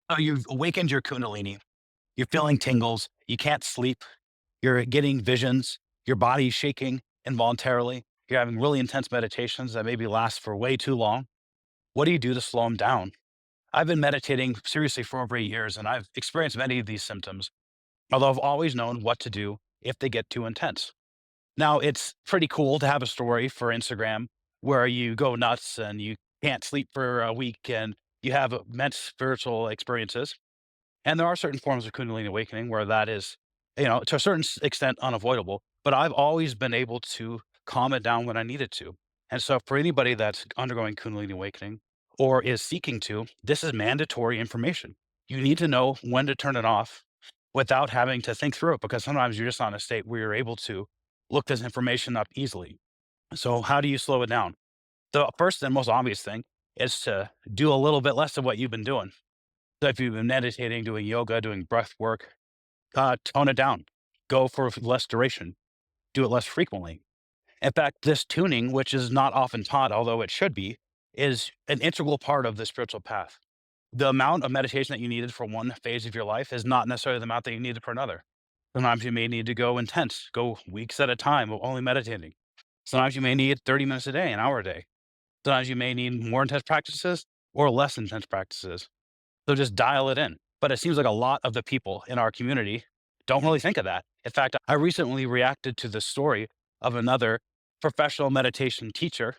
Oh, you've awakened your Kundalini. You're feeling tingles. You can't sleep. You're getting visions. Your body's shaking involuntarily. You're having really intense meditations that maybe last for way too long. What do you do to slow them down? I've been meditating seriously for over 8 years and I've experienced many of these symptoms, although I've always known what to do if they get too intense. Now, it's pretty cool to have a story for Instagram where you go nuts and you can't sleep for a week and you have immense spiritual experiences. And there are certain forms of Kundalini awakening where that is, to a certain extent unavoidable. But I've always been able to calm it down when I needed to. And so for anybody that's undergoing Kundalini awakening or is seeking to, this is mandatory information. You need to know when to turn it off without having to think through it because sometimes you're just not in a state where you're able to look this information up easily. So how do you slow it down? The first and most obvious thing is to do a little bit less of what you've been doing. So if you've been meditating, doing yoga, doing breath work, tone it down. Go for less duration. Do it less frequently. In fact, this tuning, which is not often taught, although it should be, is an integral part of the spiritual path. The amount of meditation that you needed for one phase of your life is not necessarily the amount that you needed for another. Sometimes you may need to go intense, go weeks at a time of only meditating. Sometimes you may need 30 minutes a day, an hour a day. Sometimes you may need more intense practices or less intense practices. So just dial it in. But it seems like a lot of the people in our community don't really think of that. In fact, I recently reacted to the story of another professional meditation teacher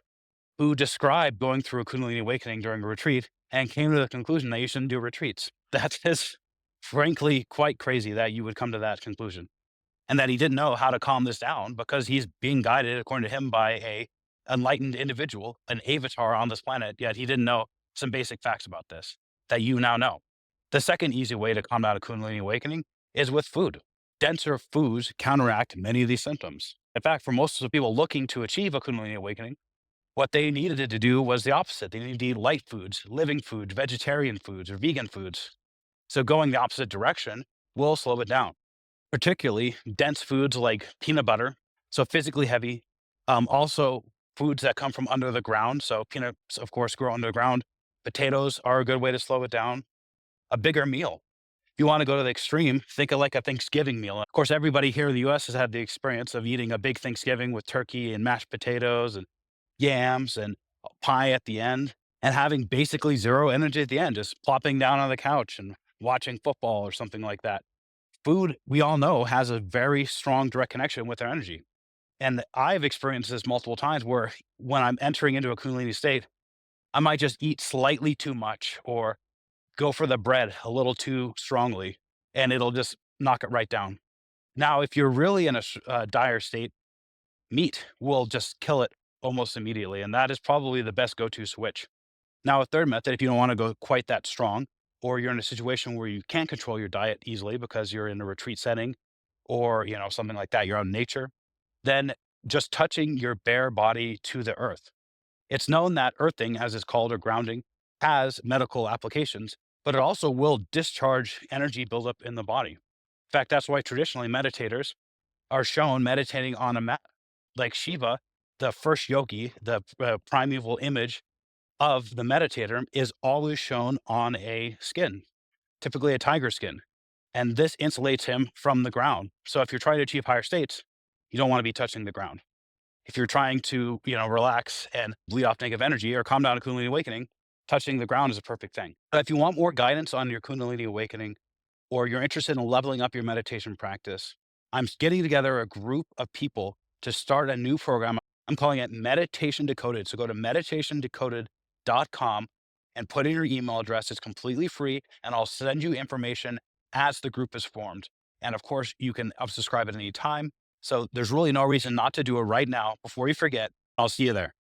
who described going through a Kundalini awakening during a retreat and came to the conclusion that you shouldn't do retreats. That is frankly quite crazy that you would come to that conclusion and that he didn't know how to calm this down because he's being guided, according to him, by a enlightened individual, an avatar on this planet. Yet he didn't know some basic facts about this that you now know. The second easy way to calm down a Kundalini awakening is with food. Denser foods counteract many of these symptoms. In fact, for most of the people looking to achieve a Kundalini awakening, what they needed to do was the opposite. They needed to eat light foods, living foods, vegetarian foods, or vegan foods. So going the opposite direction will slow it down, particularly dense foods like peanut butter, so physically heavy. Also, foods that come from under the ground. So peanuts, of course, grow underground. Potatoes are a good way to slow it down. A bigger meal. If you want to go to the extreme, think of like a Thanksgiving meal. Of course, everybody here in the US has had the experience of eating a big Thanksgiving with turkey and mashed potatoes and yams and a pie at the end and having basically zero energy at the end, just plopping down on the couch and watching football or something like that. Food, we all know, has a very strong direct connection with our energy. And I've experienced this multiple times where when I'm entering into a Kundalini state, I might just eat slightly too much or go for the bread a little too strongly, and it'll just knock it right down. Now, if you're really in a dire state, meat will just kill it almost immediately. And that is probably the best go to switch. Now, a third method, if you don't want to go quite that strong, or you're in a situation where you can't control your diet easily because you're in a retreat setting or something like that, you're out in nature, then just touching your bare body to the earth. It's known that earthing, as it's called, or grounding, has medical applications, but it also will discharge energy buildup in the body. In fact, that's why traditionally meditators are shown meditating on a mat. Like Shiva, the first yogi, the primeval image of the meditator, is always shown on a skin, typically a tiger skin. And this insulates him from the ground. So if you're trying to achieve higher states, you don't want to be touching the ground. If you're trying to, relax and bleed off negative energy or calm down a Kundalini awakening, touching the ground is a perfect thing. But if you want more guidance on your Kundalini awakening, or you're interested in leveling up your meditation practice, I'm getting together a group of people to start a new program. I'm calling it Meditation Decoded. So go to meditationdecoded.com and put in your email address. It's completely free, and I'll send you information as the group is formed. And of course, you can subscribe at any time. So there's really no reason not to do it right now before you forget. I'll see you there.